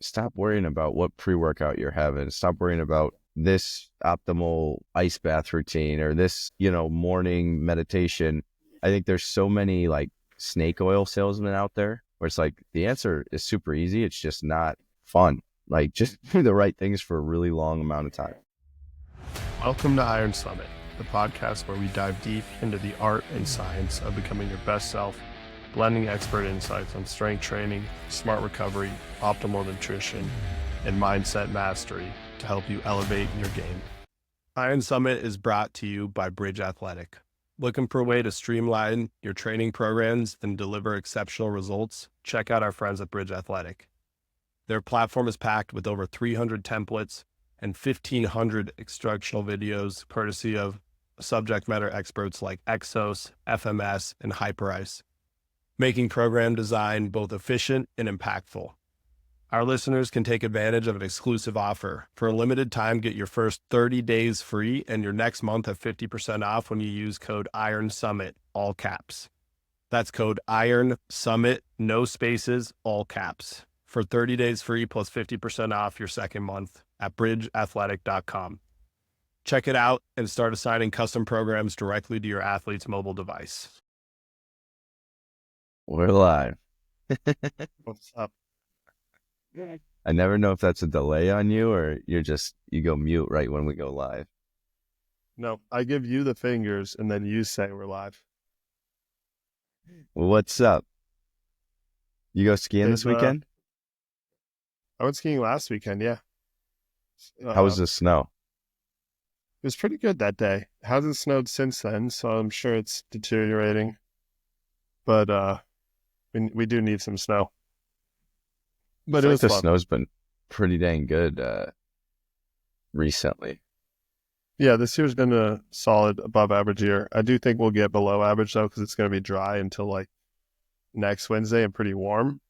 stop worrying about what pre-workout you're having. Stop worrying about this optimal ice bath routine or this, morning meditation. I think there's so many like snake oil salesmen out there where it's like the answer is super easy. It's just not fun. Like just do the right things for a really long amount of time. Welcome to Iron Summit, the podcast where we dive deep into the art and science of becoming your best self, blending expert insights on strength training, smart recovery, optimal nutrition, and mindset mastery to help you elevate your game. Iron Summit is brought to you by Bridge Athletic. Looking for a way to streamline your training programs and deliver exceptional results? Check out our friends at Bridge Athletic. Their platform is packed with over 300 templates and 1,500 instructional videos, courtesy of subject matter experts like Exos, FMS, and Hyperice, making program design both efficient and impactful. Our listeners can take advantage of an exclusive offer. For a limited time, get your first 30 days free and your next month at 50% off when you use code IRONSUMMIT, all caps. That's code IRONSUMMIT, no spaces, all caps, for 30 days free plus 50% off your second month at bridgeathletic.com. Check it out and start assigning custom programs directly to your athlete's mobile device. We're live. What's up? I never know if that's a delay on you or you go mute right when we go live. No, I give you the fingers and then you say we're live. Well, what's up? You go skiing this weekend? I went skiing last weekend, yeah. How was the snow? It was pretty good that day. It hasn't snowed since then, so I'm sure it's deteriorating. But we do need some snow. But it was the fun. snow's been pretty dang good recently. Yeah, this year's been a solid above average year. I do think we'll get below average though, because it's going to be dry until like next Wednesday and pretty warm.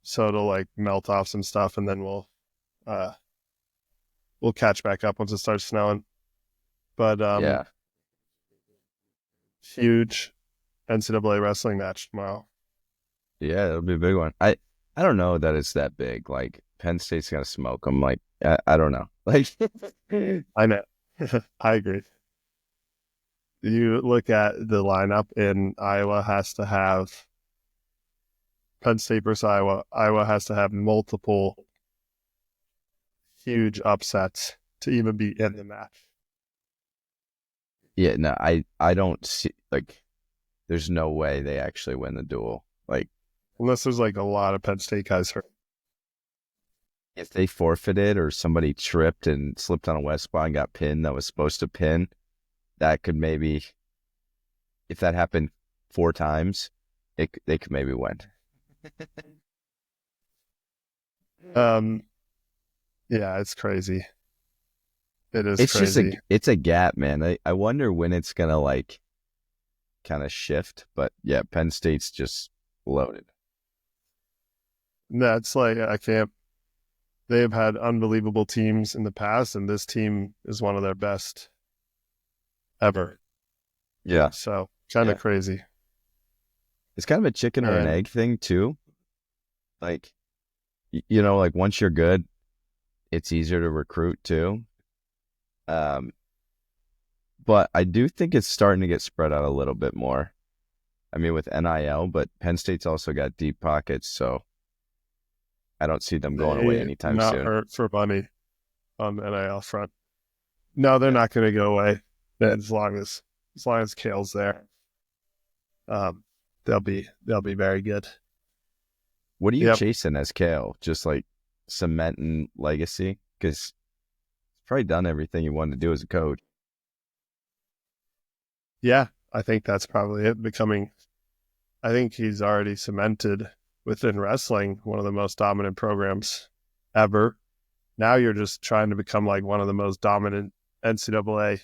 So it'll like melt off some stuff, and then we'll catch back up once it starts snowing. But Yeah. huge NCAA wrestling match tomorrow. Yeah, it'll be a big one. I don't know that it's that big. Like Penn State's gonna smoke them. Like I don't know. Like I know. I agree. You look at the lineup, and Iowa has to have Penn State versus Iowa. Iowa has to have multiple huge upsets to even be in the match. Yeah, no, I don't see, like, there's no way they actually win the duel. Like, Unless there's like a lot of Penn State guys hurt. if they forfeited or somebody tripped and slipped on a wet spot and got pinned that was supposed to pin, that could maybe, if that happened 4 times, they could maybe win. Yeah, it's crazy. It is It's crazy. it's a gap, man. I wonder when it's gonna like kind of shift, but yeah, Penn State's just loaded. That's like, I can't. They've had unbelievable teams in the past, and this team is one of their best ever. Yeah. So kind of crazy. It's kind of a chicken or an egg thing too. Like, like once you're good, it's easier to recruit too. But I do think it's starting to get spread out a little bit more. I mean, with NIL, but Penn State's also got deep pockets, so I don't see them going away anytime soon. Not hurt for money on the NIL front. No, they're not going to go away as long as Kale's there. They'll be very good. What are you chasing as Kale? Just like cementing legacy? Because he's probably done everything you wanted to do as a coach. Yeah, I think that's probably it. I think he's already cemented within wrestling one of the most dominant programs ever. Now you're just trying to become like one of the most dominant NCAA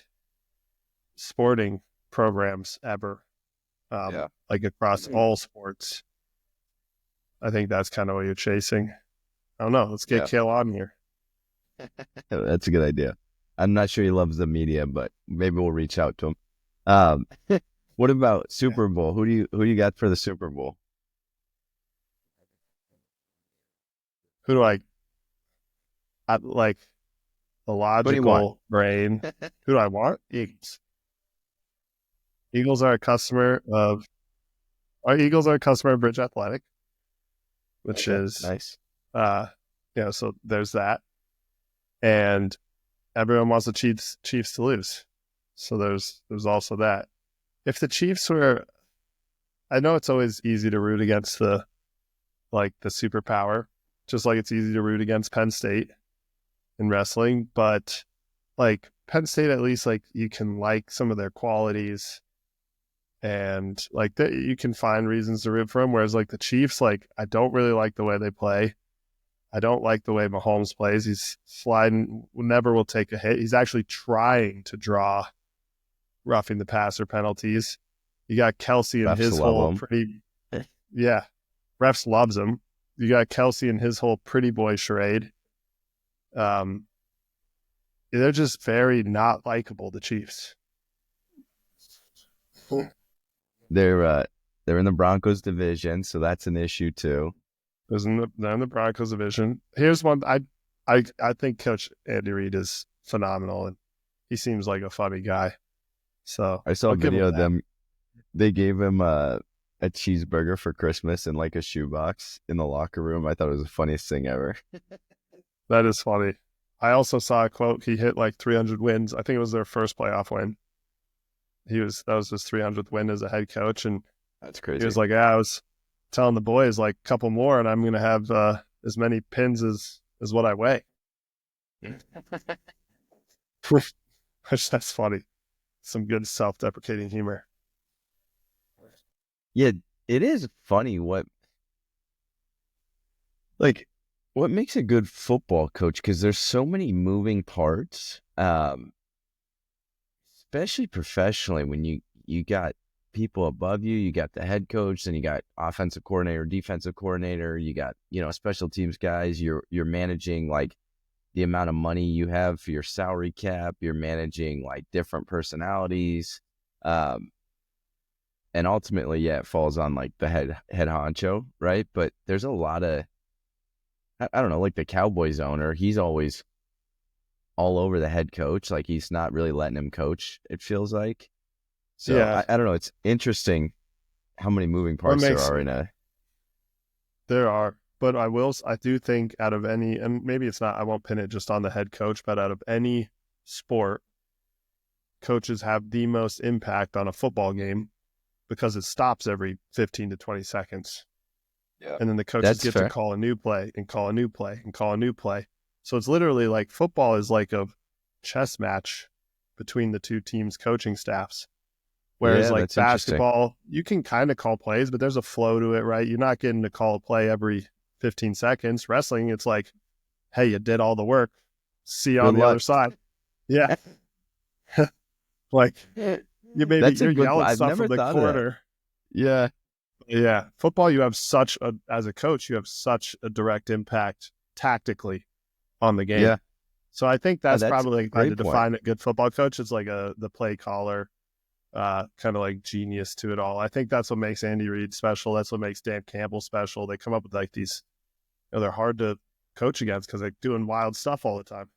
sporting programs ever, like across all sports. I think that's kind of what you're chasing. I don't know. Let's get Kale on here. That's a good idea. I'm not sure he loves the media, but maybe we'll reach out to him. What about Super Bowl? Who do you got for the Super Bowl? Who do I like the What do you want? logical brain. Who do I want? Eagles. Eagles are a customer of our Eagles are a customer of Bridge Athletic, which Okay, is nice. uh so there's that. And everyone wants the Chiefs to lose. So there's also that. If the Chiefs were, I know it's always easy to root against the superpower, just like it's easy to root against Penn State in wrestling, but like Penn State, at least like you can like some of their qualities and like that you can find reasons to root for them. Whereas like the Chiefs, like I don't really like the way they play. I don't like the way Mahomes plays. He's sliding, never will take a hit. He's actually trying to draw roughing the passer penalties. You got Kelsey and Refs his love whole them. pretty, yeah, refs loves him. You got Kelsey and his whole pretty boy charade. Um, they're just very not likable, the Chiefs. They're in the Broncos division, so that's an issue too. They're in the Broncos division. Here's one. I think Coach Andy Reid is phenomenal, and he seems like a funny guy. So I saw I'll a give him video of that. them. They gave him a cheeseburger for Christmas in like a shoebox in the locker room. I thought it was the funniest thing ever. That is funny. I also saw a quote. He hit like 300 wins. I think it was their first playoff win. That was his 300th win as a head coach, and That's he was crazy. like, "Yeah, I was telling the boys like a couple more, and I'm going to have as many pins as what I weigh." Which that's funny. Some good self-deprecating humor. Yeah, it is funny like what makes a good football coach because there's so many moving parts. Especially professionally when you got people above you, you got the head coach, then you got offensive coordinator, defensive coordinator, you got, special teams guys, you're managing like the amount of money you have for your salary cap, you're managing like different personalities. Um, and ultimately, yeah, it falls on like the head honcho, right? But there's a lot of I don't know, like the Cowboys owner, he's always all over the head coach, like he's not really letting him coach, it feels like. So Yeah. I don't know. It's interesting how many moving What parts there makes are in a. There are, but I do think out of any, and maybe it's not, I won't pin it just on the head coach, but out of any sport, coaches have the most impact on a football game because it stops every 15 to 20 seconds. Yeah. And then the coaches That's get to fair. call a new play and call a new play and call a new play. So it's literally like football is like a chess match between the two teams' coaching staffs. Whereas Yeah, like that's interesting. basketball, you can kind of call plays, but there's a flow to it, right? You're not getting to call a play every 15 seconds. Wrestling, it's like, hey, you did all the work. See you Good on the other luck. side. Yeah. Like That's a you're good point. yelling I've stuff never from the thought of that. corner. Yeah. Yeah. Football, you have as a coach, you have such a direct impact tactically on the game. Yeah. So I think Oh, that's that's a probably like if I had to great point. define a good football coach, it's like the play caller, kind of like genius to it all. I think that's what makes Andy Reid special. That's what makes Dan Campbell special. They come up with like these, they're hard to coach against because they're doing wild stuff all the time.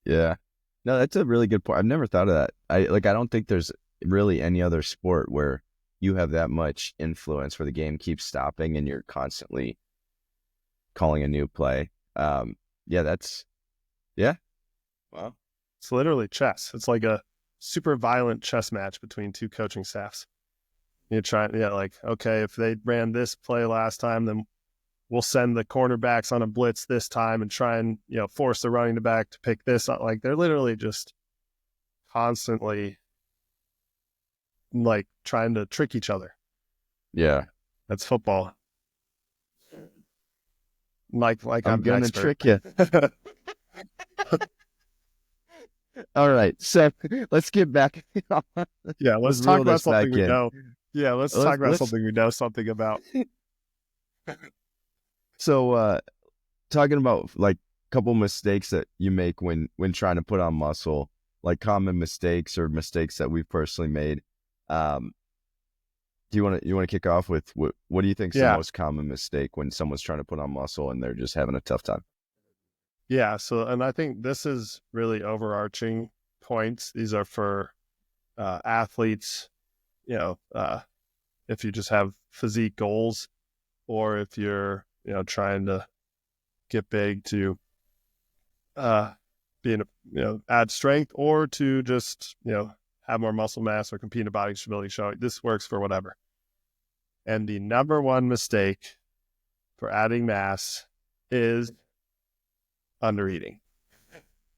Yeah. No, that's a really good point. I've never thought of that. I don't think there's really any other sport where you have that much influence where the game keeps stopping and you're constantly calling a new play. Yeah, yeah. Wow. It's literally chess. It's like a super violent chess match between two coaching staffs. You try, yeah, like, okay, if they ran this play last time, then we'll send the cornerbacks on a blitz this time and try and, force the running back to pick this up. Like they're literally just constantly like trying to trick each other. Yeah. That's football. Like I'm I'm an gonna expert. trick you. All right, so let's get back. Yeah, let's Let's talk reel about this something back we in. know. Yeah, let's talk Let's about let's something we know something about. so talking about like a couple mistakes that you make when trying to put on muscle, like common mistakes or mistakes that we've personally made. Um, do you want to kick off with what do you think's the Yeah. most common mistake when someone's trying to put on muscle and they're just having a tough time? Yeah. So, and I think this is really overarching points. These are for athletes, if you just have physique goals, or if you're, trying to get big to be in add strength, or to just, have more muscle mass or compete in a body stability show. This works for whatever. And the number one mistake for adding mass is undereating.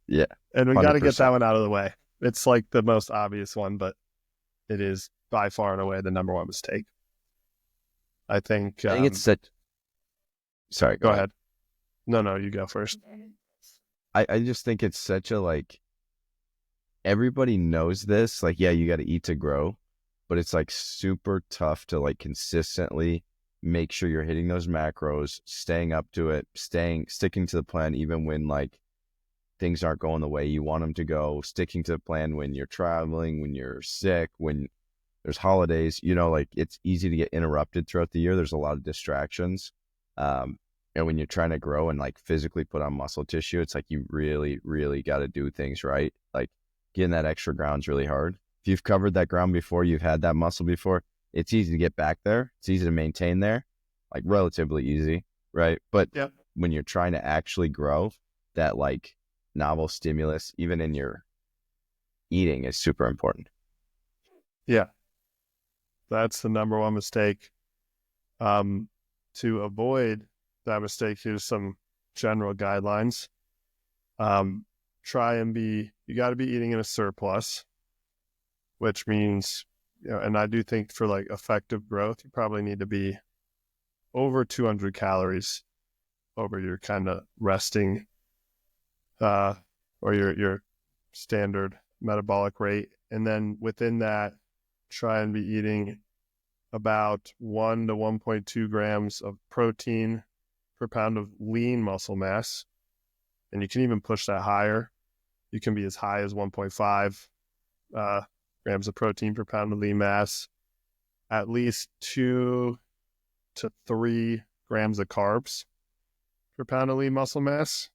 Yeah, And we got to get that 100%. one out of the way. It's like the most obvious one, but it is by far and away the number one mistake. I think. I think it's such. Sorry, Go go ahead. ahead. No, you go first. I just think it's such a like, everybody knows this. Like, yeah, you got to eat to grow, but it's like super tough to like consistently make sure you're hitting those macros, staying up to it, sticking to the plan, even when like things aren't going the way you want them to go, sticking to the plan when you're traveling, when you're sick, when there's holidays, like it's easy to get interrupted throughout the year. There's a lot of distractions. And when you're trying to grow and like physically put on muscle tissue, it's like you really, really got to do things right. Like getting that extra ground is really hard. If you've covered that ground before, you've had that muscle before, it's easy to get back there. It's easy to maintain there, like relatively easy, right? But Yep. when you're trying to actually grow, that like novel stimulus, even in your eating, is super important. Yeah. That's the number one mistake. To avoid that mistake, here's some general guidelines. You got to be eating in a surplus, which means, and I do think for like effective growth, you probably need to be over 200 calories over your kind of resting, or your standard metabolic rate. And then within that, try and be eating about 1 to 1.2 grams of protein per pound of lean muscle mass. And you can even push that higher. You can be as high as 1.5 grams of protein per pound of lean mass, at least 2 to 3 grams of carbs per pound of lean muscle mass,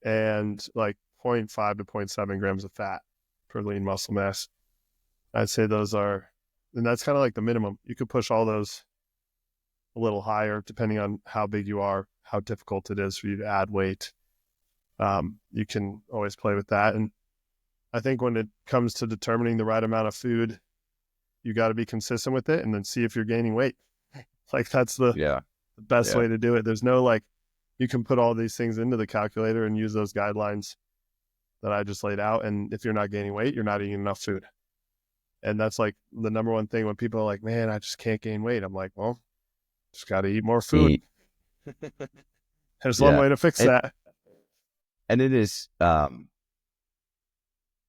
and like 0.5 to 0.7 grams of fat per lean muscle mass. I'd say those are, and that's kind of like the minimum. You could push all those a little higher depending on how big you are, how difficult it is for you to add weight. You can always play with that. And I think when it comes to determining the right amount of food, you got to be consistent with it and then see if you're gaining weight. Like that's the Yeah. best Yeah. way to do it. There's no like, you can put all these things into the calculator and use those guidelines that I just laid out. And if you're not gaining weight, you're not eating enough food. And that's like the number one thing when people are like, man, I just can't gain weight. I'm like, well, just got to eat more food. Eat. There's one Yeah. way to fix And, that. and it is,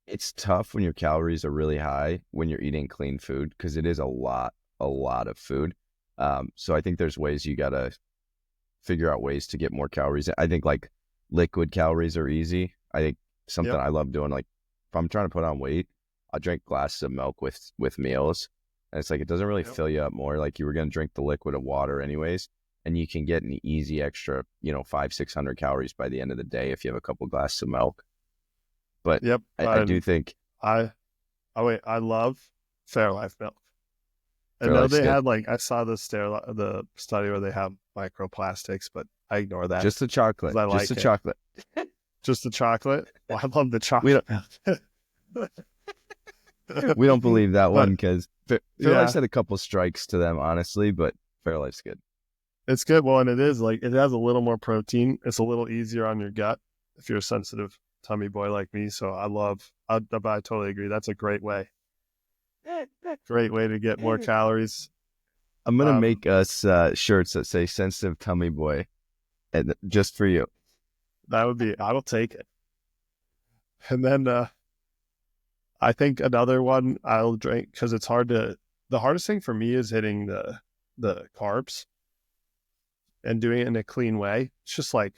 it's tough when your calories are really high when you're eating clean food, because it is a lot of food. So I think there's ways you got to figure out ways to get more calories. I think like liquid calories are easy. I think something Yep. I love doing, like if I'm trying to put on weight, I'll drink glasses of milk with meals. And it's like, it doesn't really Yep. fill you up more. Like you were going to drink the liquid of water anyways. And you can get an easy extra, 500-600 calories by the end of the day if you have a couple glasses of milk. But Yep. I do think I love Fairlife milk. I know Fairlife's they good. had like, I saw the study where they have microplastics, but I ignore that Just the chocolate. because I Just the like it. chocolate. Just the chocolate. Well, I love the We chocolate. we don't believe that one, But because yeah, Fairlife's had a couple strikes to them, honestly, but Fairlife's good. it's good. Well, and it is like, it has a little more protein. It's a little easier on your gut if you're a sensitive tummy boy like me. So I totally agree. That's a great way to get more calories. I'm gonna Um, make us shirts that say "sensitive tummy boy," and just for you. I will take it. And then, I think another one I'll drink because the hardest thing for me is hitting the carbs and doing it in a clean way. It's just like,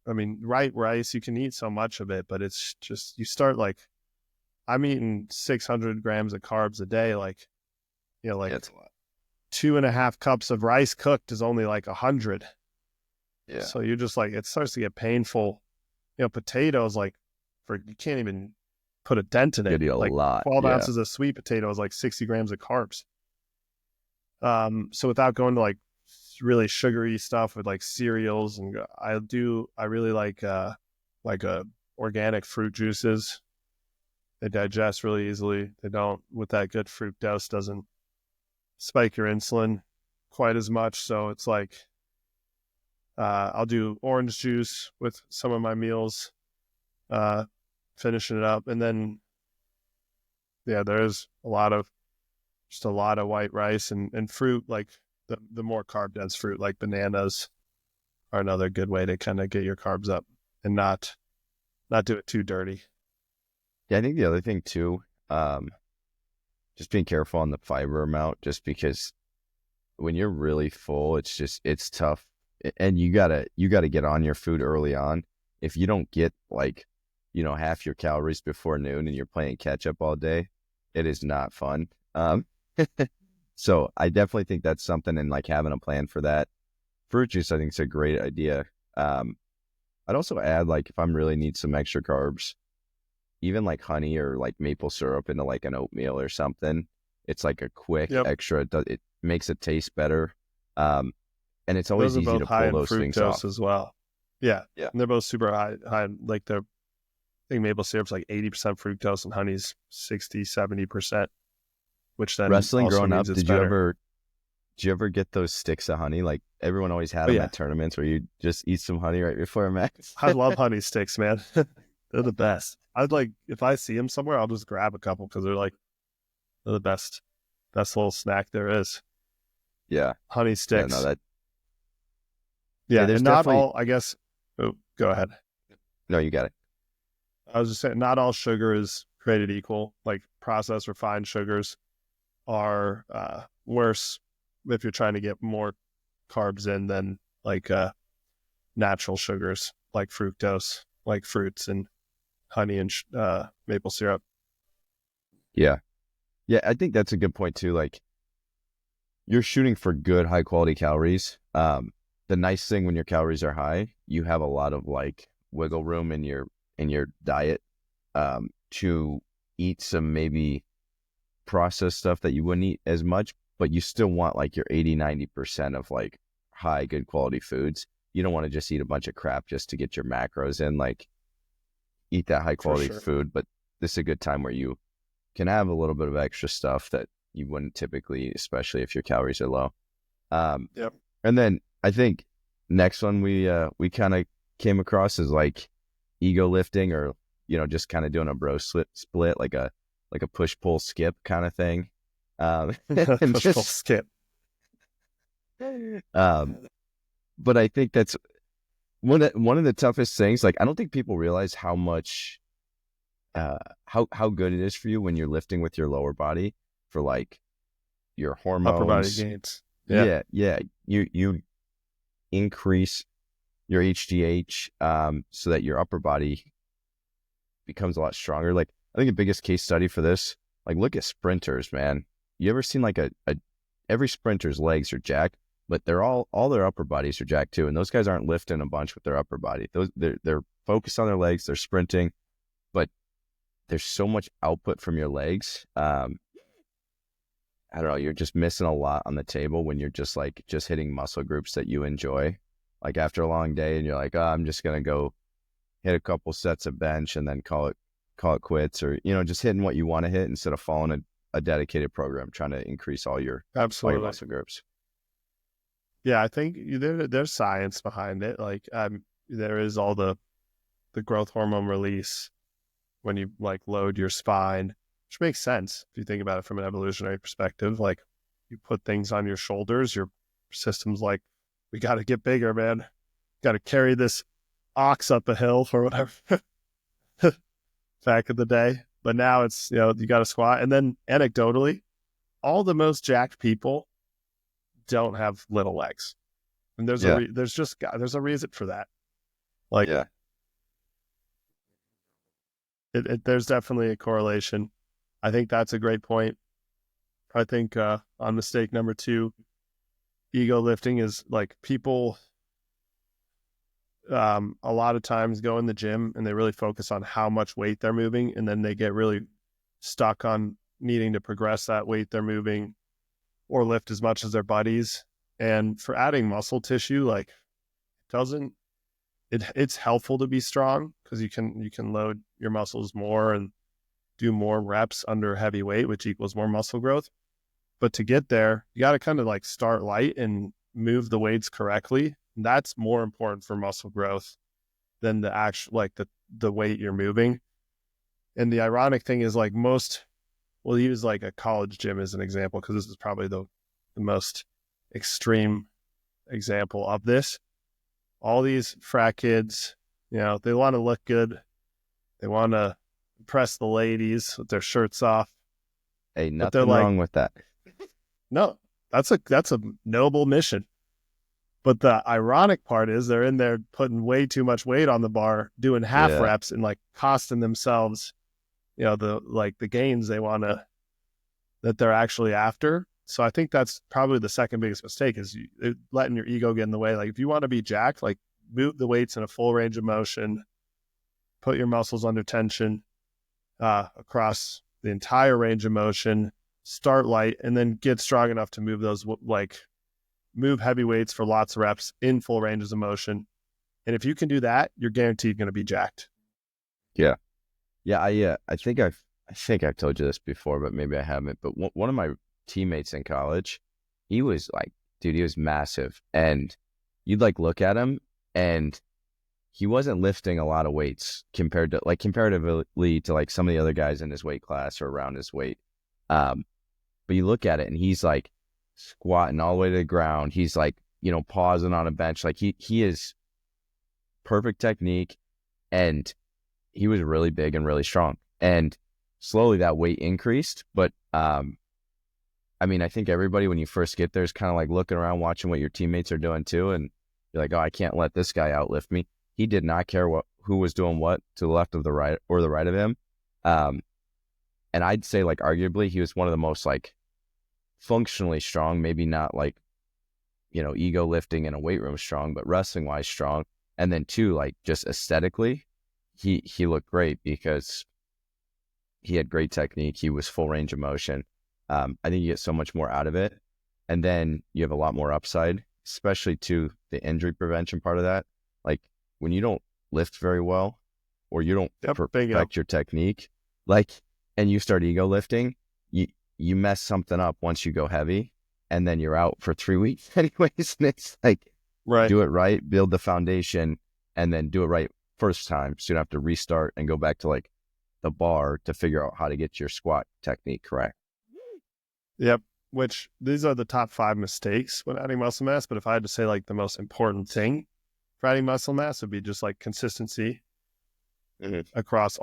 I mean, rice, you can eat so much of it, but it's just, you start like, I'm eating 600 grams of carbs a day. Like, like Yeah, it's a lot. 2.5 cups of rice cooked is only like 100. Yeah, So you're just like, it starts to get painful potatoes, like you can't even put a dent in it. Good eat a Like lot. 12 Yeah. ounces of sweet potato is like 60 grams of carbs. So without going to like really sugary stuff with like cereals, and I really like organic fruit juices. They digest really easily. They don't, with that good fructose, doesn't spike your insulin quite as much. So it's like, I'll do orange juice with some of my meals, finishing it up. And then, yeah, there's just a lot of white rice and fruit, like the more carb dense fruit, like bananas are another good way to kind of get your carbs up and not do it too dirty. Yeah, I think the other thing too, just being careful on the fiber amount, just because when you're really full, it's tough. And you gotta get on your food early on. If you don't get like, half your calories before noon and you're playing catch up all day, it is not fun. So I definitely think that's something, and like having a plan for that. Fruit juice, I think, is a great idea. Um, I'd also add, like, if I'm really need some extra carbs, even like honey or like maple syrup into like an oatmeal or something. It's like a quick Yep. extra. It makes it taste better. Um, and it's Those always are easy both to high pull in those things fructose off. as well. Yeah. Yeah. And they're both super high. Like I think maple syrup's like 80% fructose and honey's 60, 70%, which then Wrestling also growing means up, it's better. did you ever get those sticks of honey? Like everyone always had Oh them yeah. at tournaments where you just eat some honey right before a match. I love honey sticks, man. They're the best. I'd like, if I see them somewhere, I'll just grab a couple because they're the best little snack there is. Yeah. Honey Yeah. No, sticks. yeah, Yeah. there's And not definitely, all, I guess, oh, go ahead. no, you got it. I was just saying, not all sugar is created equal. Like processed refined sugars are worse if you're trying to get more carbs in than like natural sugars, like fructose, like fruits and honey and maple syrup. Yeah. Yeah. I think that's a good point too. Like you're shooting for good, high quality calories. The nice thing when your calories are high, you have a lot of like wiggle room in your diet, to eat some maybe processed stuff that you wouldn't eat as much, but you still want like your 80-90% of like high, good quality foods. You don't want to just eat a bunch of crap just to get your macros in, like eat that high For quality sure. food. But this is a good time where you can have a little bit of extra stuff that you wouldn't typically eat, especially if your calories are low. Um, Yep. and then I think next one we kind of came across is like ego lifting, or just kind of doing a bro split, like a push pull skip kind of thing. And Push pull just skip. um, but I think that's one of the toughest things. Like I don't think people realize how much how good it is for you when you're lifting with your lower body for like your Upper body hormones. gains. Yeah. Yeah, yeah. You increase your HGH, so that your upper body becomes a lot stronger. Like I think the biggest case study for this, like look at sprinters, man. You ever seen like a every sprinter's legs are jacked, but they're all their upper bodies are jacked too. And those guys aren't lifting a bunch with their upper body. They're focused on their legs, they're sprinting, but there's so much output from your legs. I don't know, you're just missing a lot on the table when you're just hitting muscle groups that you enjoy. Like after a long day and you're like, oh, I'm just gonna go hit a couple sets of bench and then call it quits, or just hitting what you want to hit instead of following a dedicated program trying to increase all your Absolutely. muscle groups. Yeah, I think there's science behind it. Like there is all the growth hormone release when you like load your spine, which makes sense if you think about it from an evolutionary perspective. Like you put things on your shoulders, your system's like, we got to get bigger, man. Got to carry this ox up a hill or whatever back in the day. But now it's, you got to squat. And then anecdotally, all the most jacked people don't have little legs. And Yeah, there's a reason for that. Like yeah, there's definitely a correlation. I think that's a great point. I think on mistake number 2, ego lifting is like people a lot of times go in the gym and they really focus on how much weight they're moving, and then they get really stuck on needing to progress that weight they're moving or lift as much as their buddies. And for adding muscle tissue, like doesn't it's helpful to be strong because you can load your muscles more and do more reps under heavy weight, which equals more muscle growth. But to get there, you got to kind of like start light and move the weights correctly. That's more important for muscle growth than the actual, like the weight you're moving. And the ironic thing is like we'll use like a college gym as an example, because this is probably the most extreme example of this. All these frat kids, they want to look good. They want to impress the ladies with their shirts off. Hey, But they're nothing like, wrong with that. no, that's a noble mission. But the ironic part is they're in there putting way too much weight on the bar, doing half Yeah. reps and like costing themselves, the gains that they're actually after. So I think that's probably the second biggest mistake is letting your ego get in the way. Like if you want to be jacked, like move the weights in a full range of motion, put your muscles under tension across the entire range of motion, start light, and then get strong enough to move heavy weights for lots of reps in full ranges of motion. And if you can do that, you're guaranteed going to be jacked. Yeah. Yeah. I think I've told you this before, but maybe I haven't. But one of my teammates in college, he was like, dude, he was massive. And you'd like look at him and he wasn't lifting a lot of weights comparatively to like some of the other guys in his weight class or around his weight. But you look at it and he's like squatting all the way to the ground. He's like, pausing on a bench. Like he is perfect technique, and he was really big and really strong. And slowly that weight increased. But I think everybody when you first get there is kind of like looking around, watching what your teammates are doing too. And you're like, oh, I can't let this guy outlift me. He did not care who was doing what to the left of the right or the right of him. And I'd say like arguably he was one of the most like functionally strong, maybe not like, ego lifting in a weight room strong, but wrestling wise strong. And then two, like just aesthetically, he looked great because he had great technique. He was full range of motion. I think you get so much more out of it. And then you have a lot more upside, especially to the injury prevention part of that. Like when you don't lift very well or you don't perfect your technique, and you start ego lifting, you mess something up once you go heavy, and then you're out for 3 weeks anyways. And it's like, do it right, build the foundation, and then do it right first time. So you don't have to restart and go back to like the bar to figure out how to get your squat technique correct. Yep. Which these are the top 5 mistakes when adding muscle mass. But if I had to say like the most important thing for adding muscle mass would be just like consistency across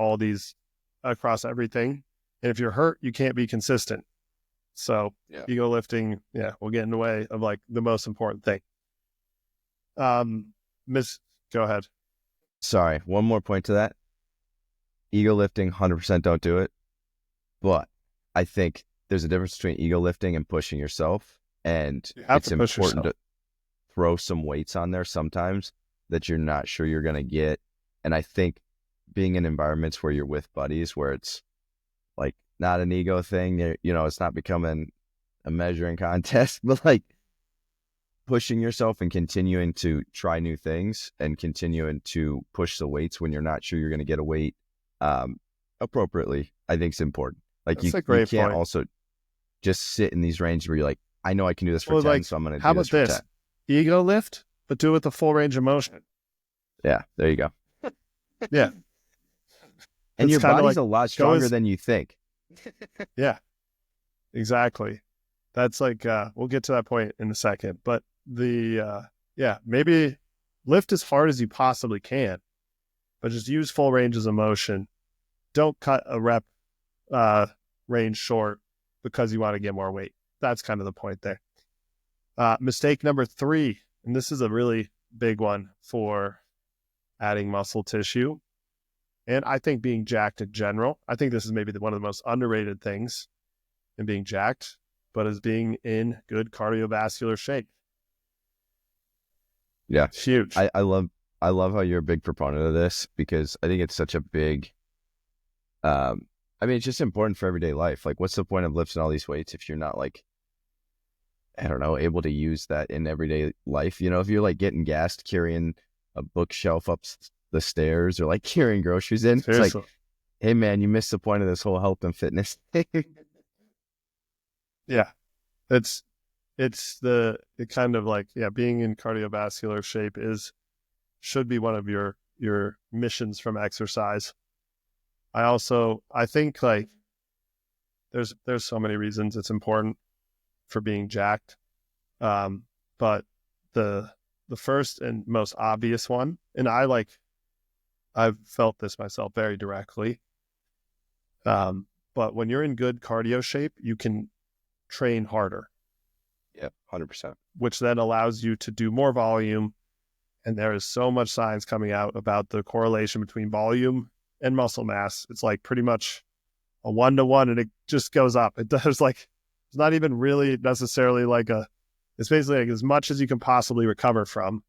everything. And if you're hurt, you can't be consistent. So ego lifting, will get in the way of like the most important thing. Go ahead. Sorry, one more point to that. Ego lifting, 100% don't do it. But I think there's a difference between ego lifting and pushing yourself. And it's important to throw some weights on there sometimes that you're not sure you're going to get. And I think being in environments where you're with buddies, where it's like not an ego thing, it's not becoming a measuring contest, but like pushing yourself and continuing to try new things and continuing to push the weights when you're not sure you're going to get a weight appropriately, I think is important. Like you can't also just sit in these ranges where you're like, I know I can do this for 10, so I'm going to do this for 10. Ego lift, but do it with a full range of motion. Yeah, there you go. Yeah. And your body's a lot stronger than you think. Yeah, exactly. That's like, we'll get to that point in a second. But maybe lift as hard as you possibly can, but just use full ranges of motion. Don't cut a rep range short because you want to get more weight. That's kind of the point there. Mistake number 3, and this is a really big one for adding muscle tissue. And I think being jacked in general, I think this is maybe one of the most underrated things in being jacked, but is being in good cardiovascular shape. Yeah. It's huge. I love I love how you're a big proponent of this because I think it's such a big, I mean, it's just important for everyday life. Like, what's the point of lifting all these weights if you're not like, I don't know, able to use that in everyday life? You know, if you're like getting gassed carrying a bookshelf up the stairs or like carrying groceries in, it's like, Seriously. hey man, you missed the point of this whole health and fitness thing. Yeah. It's it kind of like, yeah, being in cardiovascular shape should be one of your missions from exercise. I think like there's so many reasons it's important for being jacked. But the first and most obvious one, and I've felt this myself very directly. But when you're in good cardio shape, you can train harder, Yeah, 100%. which then allows you to do more volume. And there is so much science coming out about the correlation between volume and muscle mass. It's like pretty much a 1-to-1, and it just goes up. It does like, it's not even really necessarily like it's basically like as much as you can possibly recover from.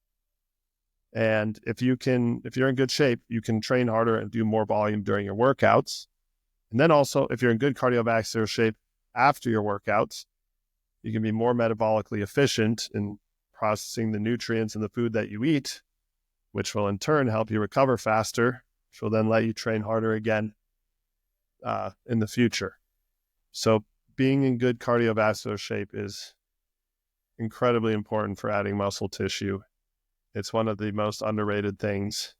And if you're in good shape, you can train harder and do more volume during your workouts. And then also, if you're in good cardiovascular shape after your workouts, you can be more metabolically efficient in processing the nutrients in the food that you eat, which will in turn help you recover faster, which will then let you train harder again in the future. So being in good cardiovascular shape is incredibly important for adding muscle tissue. It's one of the most underrated things.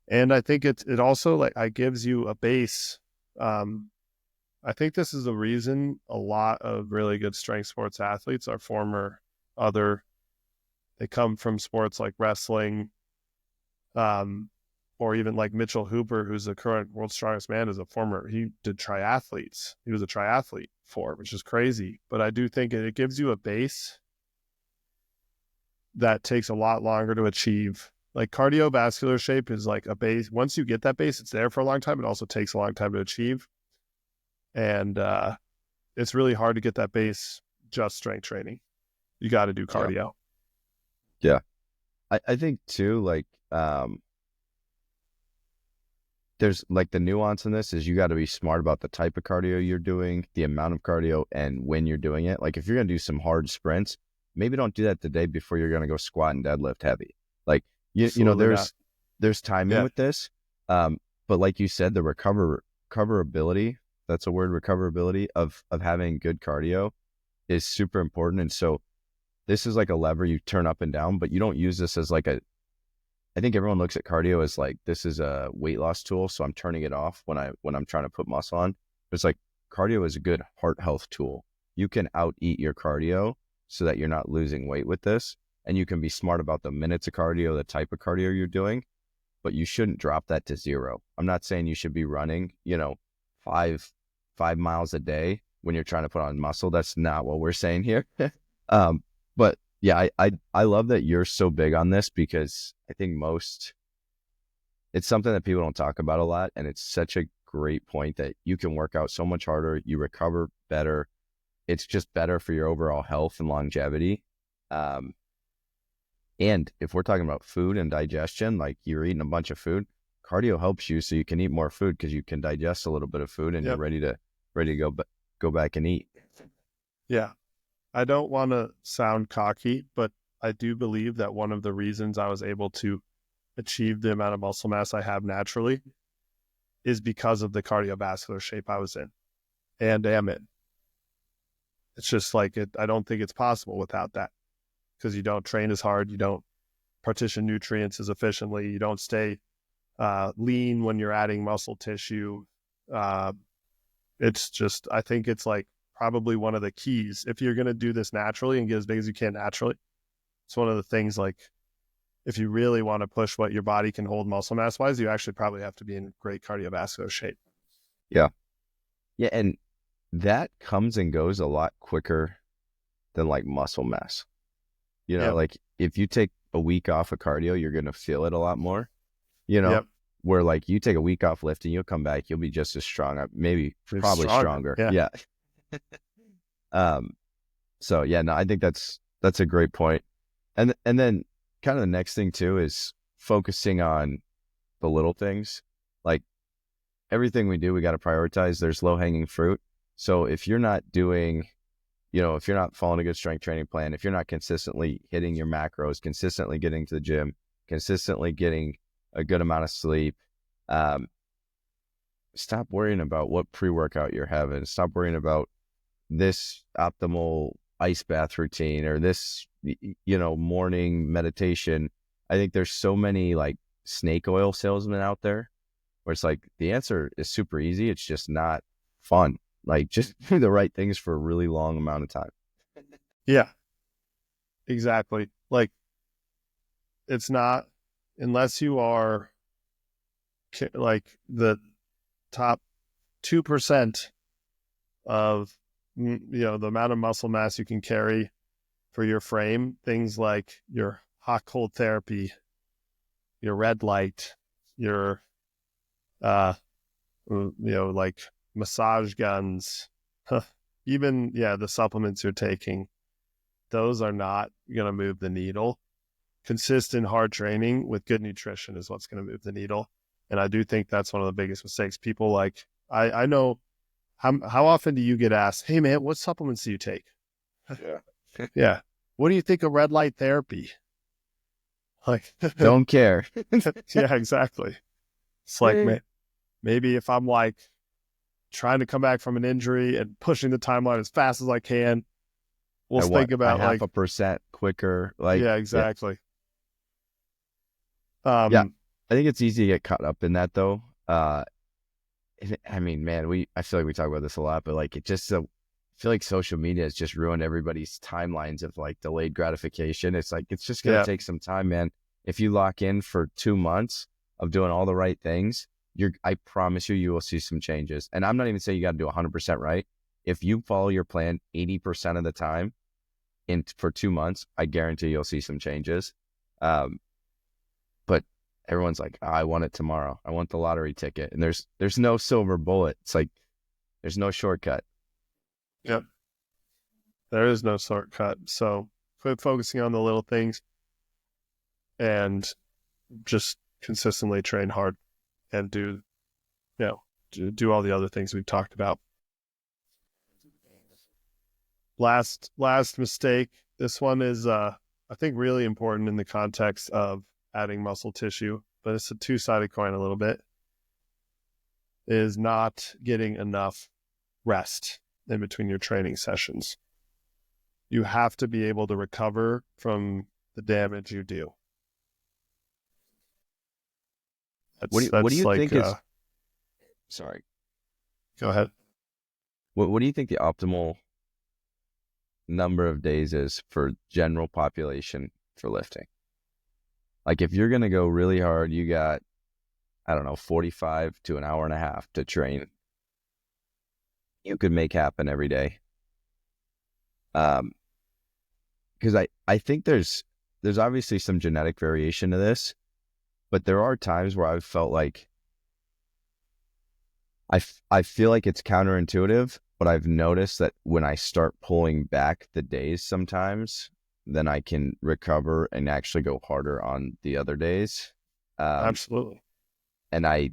And I think it also like it gives you a base. I think this is the reason a lot of really good strength sports athletes are they come from sports like wrestling, or even like Mitchell Hooper, who's the current world's strongest man, he did triathletes. He was a triathlete which is crazy. But I do think it gives you a base that takes a lot longer to achieve. Like cardiovascular shape is like a base. Once you get that base, it's there for a long time. It also takes a long time to achieve. And it's really hard to get that base just strength training. You got to do Yeah. cardio. Yeah. I think too, like, there's like the nuance in this is you got to be smart about the type of cardio you're doing, the amount of cardio, and when you're doing it. Like if you're going to do some hard sprints, maybe don't do that the day before you're going to go squat and deadlift heavy. Like, you know, Absolutely not. there's timing Yeah. with this. But like you said, the recoverability, that's a word, recoverability of having good cardio is super important. And so this is like a lever you turn up and down, but you don't use this as like I think everyone looks at cardio as like, this is a weight loss tool, so I'm turning it off when I'm trying to put muscle on. But it's like cardio is a good heart health tool. You can out eat your cardio so that you're not losing weight with this. And you can be smart about the minutes of cardio, the type of cardio you're doing, but you shouldn't drop that to zero. I'm not saying you should be running, you know, five miles a day when you're trying to put on muscle. That's not what we're saying here. But yeah, I love that you're so big on this because I think it's something that people don't talk about a lot. And it's such a great point that you can work out so much harder, you recover better. It's just better for your overall health and longevity. And if we're talking about food and digestion, like you're eating a bunch of food, cardio helps you so you can eat more food because you can digest a little bit of food and you're Yep. ready to go back and eat. Yeah. I don't want to sound cocky, but I do believe that one of the reasons I was able to achieve the amount of muscle mass I have naturally is because of the cardiovascular shape I was in and am in. It's just like I don't think it's possible without that because you don't train as hard, you don't partition nutrients as efficiently, you don't stay lean when you're adding muscle tissue. Uh, I think it's like probably one of the keys. If you're going to do this naturally and get as big as you can naturally, it's one of the things like if you really want to push what your body can hold muscle mass wise, you actually probably have to be in great cardiovascular shape. Yeah. Yeah. And that comes and goes a lot quicker than like muscle mass. You know, Yep. like if you take a week off of cardio, you're going to feel it a lot more, you know, Yep. where like you take a week off lifting, you'll come back, you'll be just as strong, maybe It's probably stronger. stronger. Yeah. Yeah. So yeah, no, I think that's a great point. And then kind of the next thing too is focusing on the little things. Like everything we do, we got to prioritize. There's low hanging fruit. So if you're not doing, if you're not following a good strength training plan, if you're not consistently hitting your macros, consistently getting to the gym, consistently getting a good amount of sleep, stop worrying about what pre-workout you're having. Stop worrying about this optimal ice bath routine or this, morning meditation. I think there's so many like snake oil salesmen out there where it's like the answer is super easy. It's just not fun. Like just do the right things for a really long amount of time. Yeah, exactly. Like it's not, unless you are like the top 2% of, the amount of muscle mass you can carry for your frame, things like your hot cold therapy, your red light, your, like massage guns, even, the supplements you're taking, those are not going to move the needle. Consistent hard training with good nutrition is what's going to move the needle. And I do think that's one of the biggest mistakes. People like, I know, how often do you get asked, hey man, what supplements do you take? Yeah. Yeah. What do you think of red light therapy? Like, Don't care. yeah, exactly. It's like, maybe if I'm like trying to come back from an injury and pushing the timeline as fast as I can, we'll think about a half a percent quicker. Like, yeah, exactly. Yeah. I think it's easy to get caught up in that though. I mean, man, I feel like we talk about this a lot, but like I feel like social media has just ruined everybody's timelines of like delayed gratification. It's like, it's just going to take some time, man. If you lock in for 2 months of doing all the right things, I promise you will see some changes. And I'm not even saying you got to do 100% right. If you follow your plan 80% of the time for 2 months, I guarantee you'll see some changes. But everyone's like, I want it tomorrow. I want the lottery ticket. And there's no silver bullet. It's like, there's no shortcut. Yep. There is no shortcut. So quit focusing on the little things and just consistently train hard and do all the other things we've talked about. Last mistake. This one is, I think, really important in the context of adding muscle tissue, but it's a two-sided coin a little bit, is not getting enough rest in between your training sessions. You have to be able to recover from the damage you do. What do you think is... Sorry. Go ahead. What do you think the optimal number of days is for general population for lifting? Like if you're going to go really hard, you got, I don't know, 45 to an hour and a half to train. You could make happen every day. Because I think there's obviously some genetic variation to this, but there are times where I've felt like I feel like it's counterintuitive, but I've noticed that when I start pulling back the days sometimes, then I can recover and actually go harder on the other days. Absolutely. And I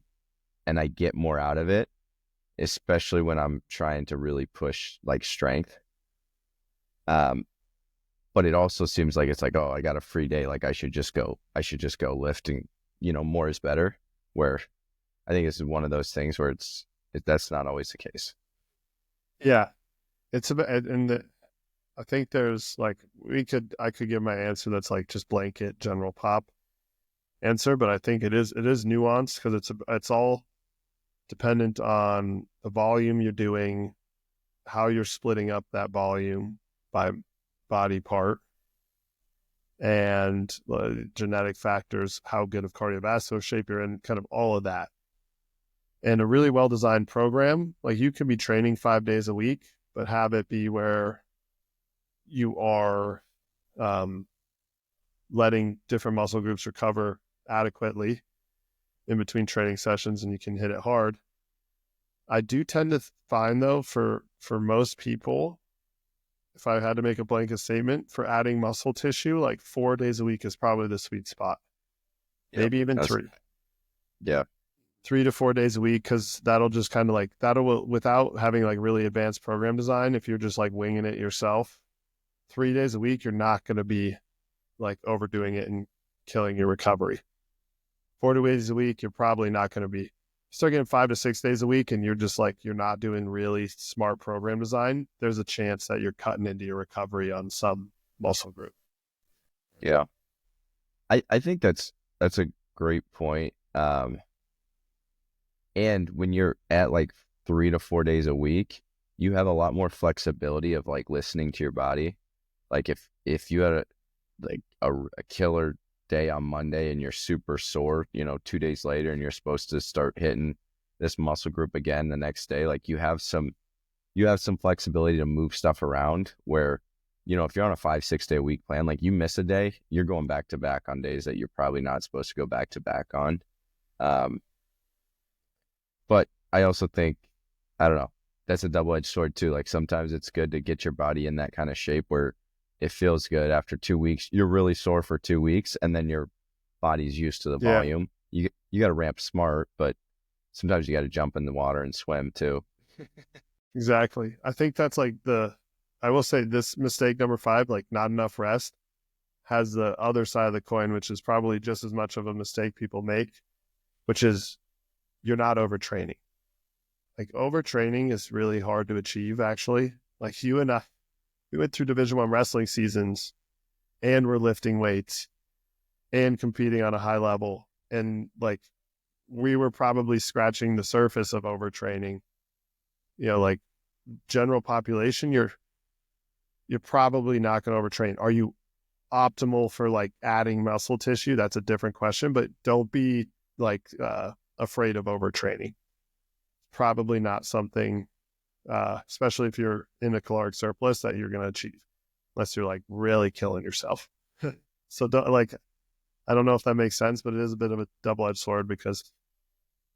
get more out of it, especially when I'm trying to really push like strength. But it also seems like it's like, oh, I got a free day. Like I should just go lifting, more is better. Where I think this is one of those things where that's not always the case. Yeah. It's about, and I think there's like, I could give my answer that's like just blanket general pop answer, but I think it is nuanced because it's all dependent on the volume you're doing, how you're splitting up that volume by body part, and genetic factors, how good of cardiovascular shape you're in, kind of all of that. And a really well-designed program, like you can be training 5 days a week, but have it be where you are letting different muscle groups recover adequately in between training sessions, and you can hit it hard. I do tend to find though, for most people, if I had to make a blanket statement for adding muscle tissue, like 4 days a week is probably the sweet spot. Yep. Maybe even three. Yeah. 3 to 4 days a week, because that'll just kind of like, that'll, without having like really advanced program design, if you're just like winging it yourself, 3 days a week, you're not going to be like overdoing it and killing your recovery. 4 days a week, you're probably not going to be. Start getting 5 to 6 days a week and you're just like, you're not doing really smart program design, there's a chance that you're cutting into your recovery on some muscle group. Yeah. I think that's a great point. And when you're at like 3 to 4 days a week, you have a lot more flexibility of like listening to your body. Like if you had a killer day on Monday and you're super sore, 2 days later, and you're supposed to start hitting this muscle group again the next day, like you have some flexibility to move stuff around where, if you're on a 5-6 day a week plan, like you miss a day, you're going back to back on days that you're probably not supposed to go back to back on. But I also think, I don't know, that's a double-edged sword too. Like sometimes it's good to get your body in that kind of shape where it feels good. After 2 weeks, you're really sore for 2 weeks, and then your body's used to the volume. You got to ramp smart, but sometimes you got to jump in the water and swim too. Exactly. I think that's like I will say this mistake number 5, like not enough rest, has the other side of the coin, which is probably just as much of a mistake people make, which is you're not overtraining. Like overtraining is really hard to achieve, actually. Like you and I, we went through Division I wrestling seasons and we're lifting weights and competing on a high level. And like we were probably scratching the surface of overtraining. Like general population, you're probably not going to overtrain. Are you optimal for like adding muscle tissue? That's a different question, but don't be like afraid of overtraining. Probably not something, especially if you're in a caloric surplus, that you're going to achieve, unless you're like really killing yourself. So I don't know if that makes sense, but it is a bit of a double-edged sword, because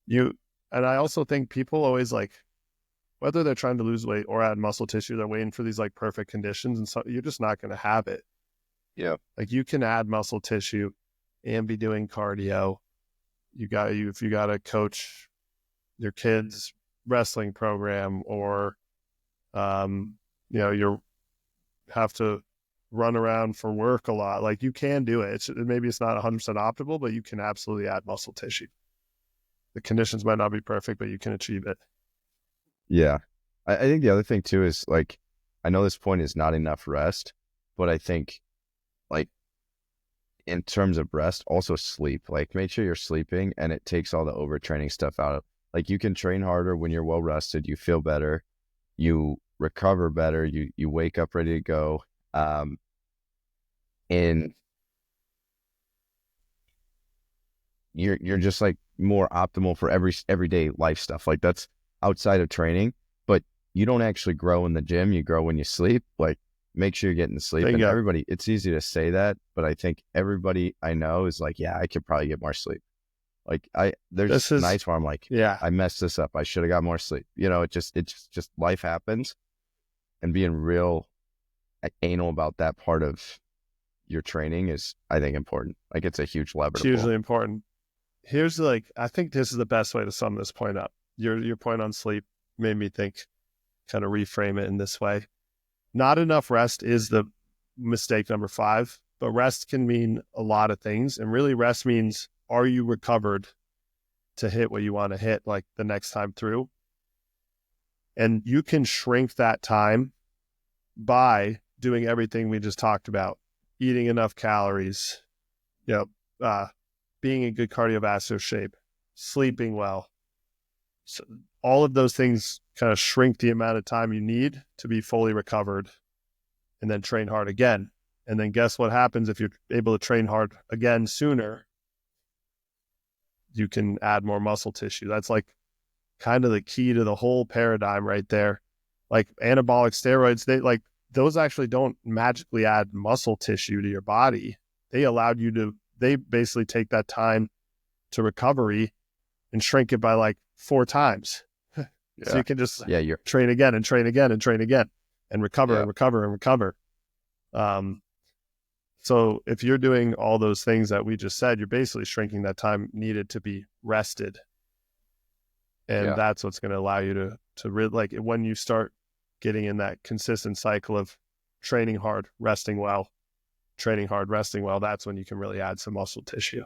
and I also think people always like, whether they're trying to lose weight or add muscle tissue, they're waiting for these like perfect conditions, and so you're just not going to have it. Yeah. Like you can add muscle tissue and be doing cardio. If you got to coach your kids' wrestling program, or you have to run around for work a lot, like you can do it. Maybe it's not 100% optimal, but you can absolutely add muscle tissue. The conditions might not be perfect, but you can achieve it. Yeah. I think the other thing too is like, I know this point is not enough rest, but I think like in terms of rest, also sleep, like make sure you're sleeping, and it takes all the overtraining stuff out of, like you can train harder when you're well rested, you feel better, you recover better, you wake up ready to go. And you're just like more optimal for everyday life stuff. Like that's outside of training, but you don't actually grow in the gym. You grow when you sleep. Like make sure you're getting to sleep. And everybody, it's easy to say that, but I think everybody I know is like, yeah, I could probably get more sleep. Like there's nights where I'm like, yeah, I messed this up. I should have got more sleep. It's just life happens, and being real anal about that part of your training is, I think, important. Like it's a huge lever. It's hugely important. Here's I think this is the best way to sum this point up. Your point on sleep made me think, kind of reframe it in this way. Not enough rest is the mistake number 5, but rest can mean a lot of things. And really rest means, are you recovered to hit what you want to hit like the next time through? And you can shrink that time by doing everything we just talked about, eating enough calories, being in good cardiovascular shape, sleeping well. So all of those things kind of shrink the amount of time you need to be fully recovered, and then train hard again. And then guess what happens if you're able to train hard again sooner? You can add more muscle tissue. That's like kind of the key to the whole paradigm right there. Like anabolic steroids, those actually don't magically add muscle tissue to your body. They basically take that time to recovery and shrink it by like 4 times. So you can just train again and train again and train again. and recover Yeah. and recover and recover. So if you're doing all those things that we just said, you're basically shrinking that time needed to be rested. And Yeah. that's what's going to allow you to really, like, when you start getting in that consistent cycle of training hard, resting well, training hard, resting well, that's when you can really add some muscle tissue.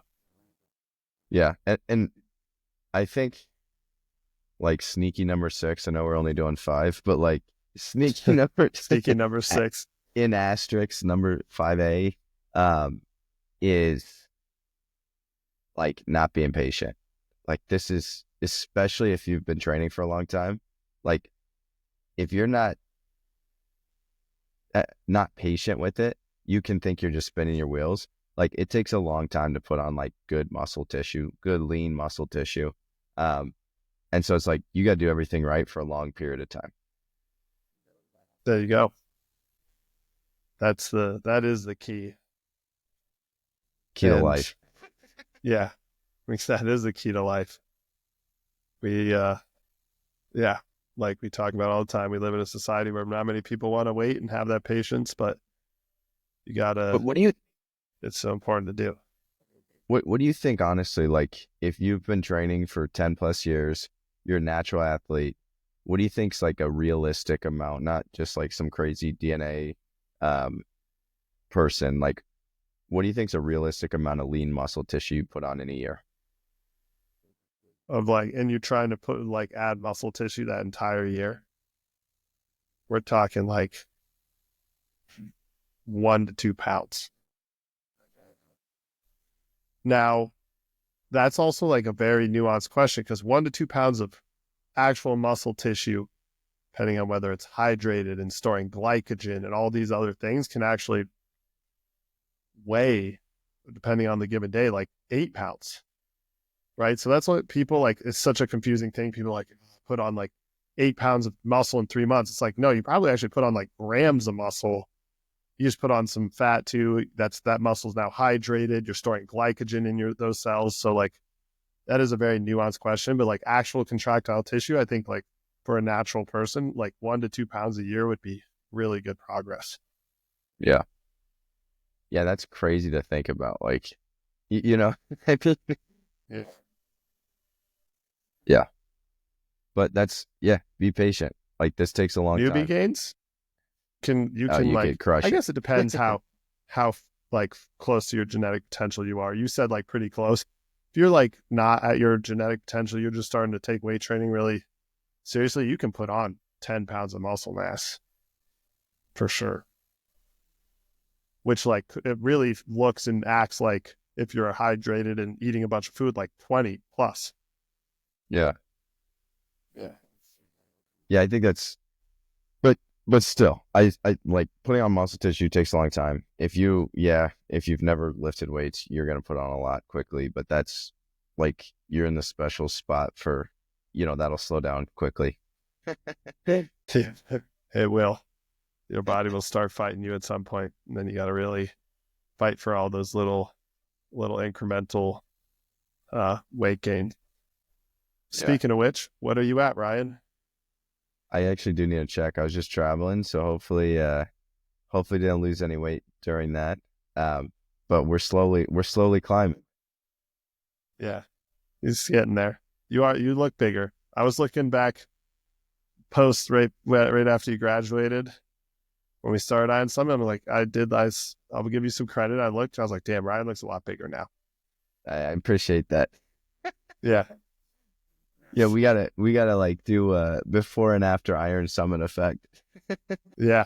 Yeah. And I think like sneaky number 6, I know we're only doing 5, but like sneaky number Sneaky number 6. in asterisk number 5A is like not being patient. Like this is, especially if you've been training for a long time, like if you're not patient with it, you can think you're just spinning your wheels. Like it takes a long time to put on like good muscle tissue, good lean muscle tissue. And so it's like you got to do everything right for a long period of time. There you go. That is the key. Key to life. Yeah, that is the key to life. We, yeah, like we talk about all the time, we live in a society where not many people want to wait and have that patience, but you gotta, But it's so important to do. what do you think, honestly, like if you've been training for 10 plus years, you're a natural athlete, what do you think's like a realistic amount, not just like some crazy DNA person, like what do you think's a realistic amount of lean muscle tissue you put on in a year? Of like, and you're trying to put like add muscle tissue that entire year. We're talking like 1 to 2 pounds. Now, that's also like a very nuanced question because 1 to 2 pounds of actual muscle tissue, depending on whether it's hydrated and storing glycogen and all these other things, can actually weigh, depending on the given day, like 8 pounds. Right. So that's what people like. It's such a confusing thing. People like put on like 8 pounds of muscle in 3 months. It's like, no, you probably actually put on like grams of muscle. You just put on some fat too. That muscle's now hydrated. You're storing glycogen in those cells. So like that is a very nuanced question, but like actual contractile tissue, I think like for a natural person, like 1 to 2 pounds a year would be really good progress. Yeah. Yeah. That's crazy to think about. Like, you know, Yeah. yeah, but be patient. Like this takes a long Newbie time. gains you can You could like, crush I it. guess it depends how like close to your genetic potential you are. You said like pretty close. If you're like not at your genetic potential, you're just starting to take weight training really seriously, you can put on 10 pounds of muscle mass for sure. Which like it really looks and acts like if you're hydrated and eating a bunch of food, like 20 plus. Yeah. Yeah. Yeah. I think but still, I like putting on muscle tissue takes a long time. If you've never lifted weights, you're going to put on a lot quickly, but that's like, you're in the special spot for, that'll slow down quickly. It will. Your body will start fighting you at some point, and then you got to really fight for all those little incremental weight gain. Yeah. Speaking of which, what are you at, Ryan? I actually do need to check. I was just traveling, so hopefully didn't lose any weight during that. But we're slowly climbing. Yeah, he's getting there. You look bigger. I was looking back post right after you graduated when we started Iron Summit. I'm like, I'll give you some credit. I was like, damn, Ryan looks a lot bigger now. I appreciate that. Yeah. Yeah, we gotta like do a before and after Iron Summit effect. Yeah.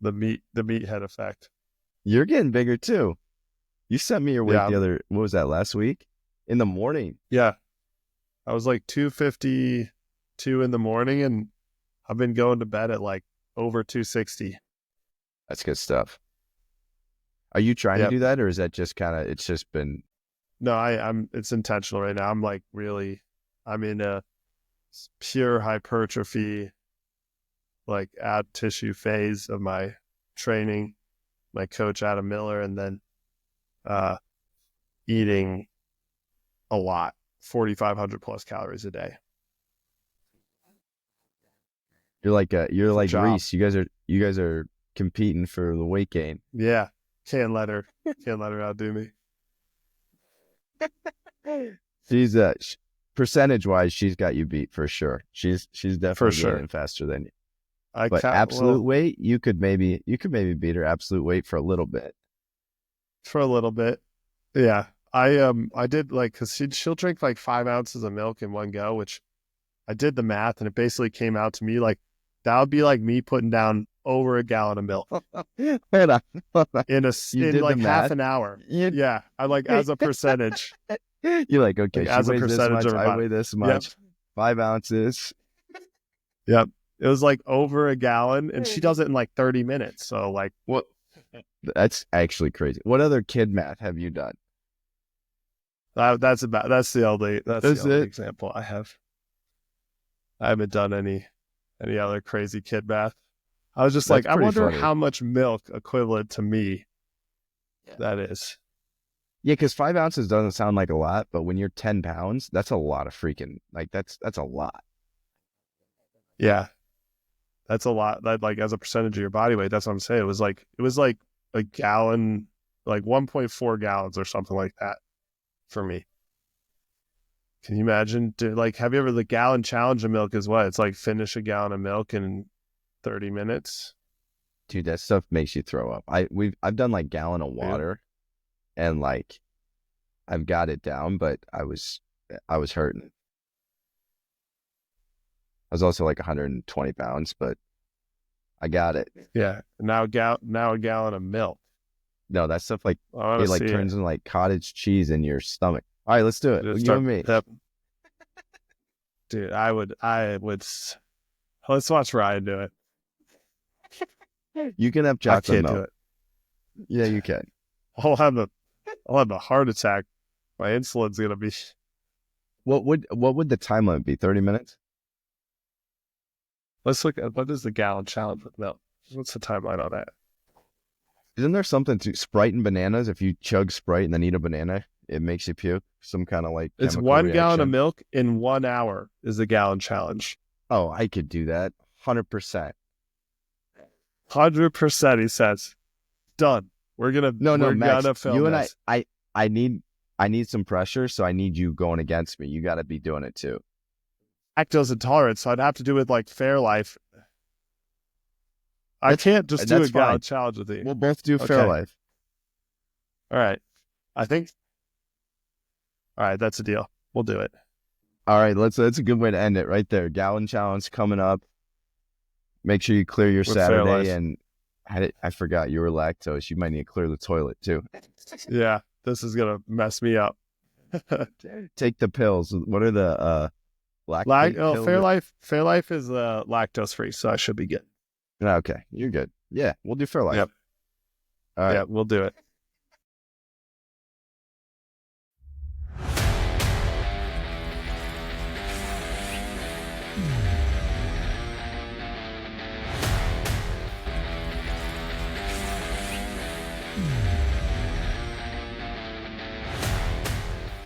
The meathead effect. You're getting bigger too. You sent me your weight Yeah. what was that, last week? In the morning. Yeah. I was like 252 in the morning, and I've been going to bed at like over 260. That's good stuff. Are you trying to Yep. do that, or is that just it's just been? No, it's intentional right now. I'm in a pure hypertrophy, like add tissue phase of my training, my coach Adam Miller, and then eating a lot, 4,500 plus calories a day. You're like job. Reese. You guys are competing for the weight gain. Yeah. Can't let her outdo me. She's percentage wise, she's got you beat for sure. She's For definitely sure. gaining faster than you. I But can't, absolute weight, you could maybe beat her absolute weight for a little bit. for a little bit. Yeah. I did like, cause she'll drink like 5 ounces of milk in one go, which I did the math and it basically came out to me like that would be like me putting down over a gallon of milk Hold on. in You in did like the half math. an hour. Yeah. I like as a percentage, You're like, okay, like she as a weighs this percentage much, of her I body. weigh this Yep. much, 5 ounces. Yep. It was like over a gallon and she does it in like 30 minutes. So like, What? That's actually crazy. What other kid math have you done? that's the only That's it. example I have. I haven't done any other crazy kid math. I was just That's like, I pretty wonder funny. how much milk equivalent to me that is. Yeah, because 5 ounces doesn't sound like a lot, but when you're 10 pounds, that's a lot of freaking that's a lot. Yeah. That's a lot. That like as a percentage of your body weight, that's what I'm saying. It was like a gallon, like 1.4 gallons or something like that for me. Can you imagine? Like, have you ever the gallon challenge of milk is what? It's like finish a gallon of milk in 30 minutes. Dude, that stuff makes you throw up. I've done like gallon of water and like I've got it down, but I was hurting. I was also like 120 pounds, but I got it. Yeah. Now a gallon of milk. No, that stuff like I want it to like see turns it. into like cottage cheese in your stomach. All right, let's do it. Just You start, and me. yep. Dude, I would. Let's watch Ryan do it. You can have I chocolate can't do milk. it. Yeah, you can. I'll have a heart attack. My insulin's gonna be. What would the time limit be? 30 minutes? Let's look at what is the gallon challenge with milk. What's the timeline on that? Isn't there something to Sprite and bananas? If you chug Sprite and then eat a banana, it makes you puke. Some kind of like It's chemical 1 gallon of reaction. milk in 1 hour is the gallon challenge. Oh, I could do that. 100%. 100%, he says. Done. We're No, Max, gonna film you and this. I need some pressure, so I need you going against me. You got to be doing it too. Lactose intolerance, so I'd have to do it like Fairlife. I can't just do a That's gallon fine. challenge with you. We'll both do Okay. Fairlife. All right. I think. All right, that's a deal. We'll do it. All right, that's a good way to end it right there. Gallon challenge coming up. Make sure you clear your With Saturday. Fairlife. And I forgot you were lactose. You might need to clear the toilet too. Yeah, this is gonna mess me up. Take the pills. What are the lactate pills? Fairlife is lactose free, so I should be good. Okay, you're good. Yeah, we'll do Fairlife. Yep. All right. Yeah, we'll do it.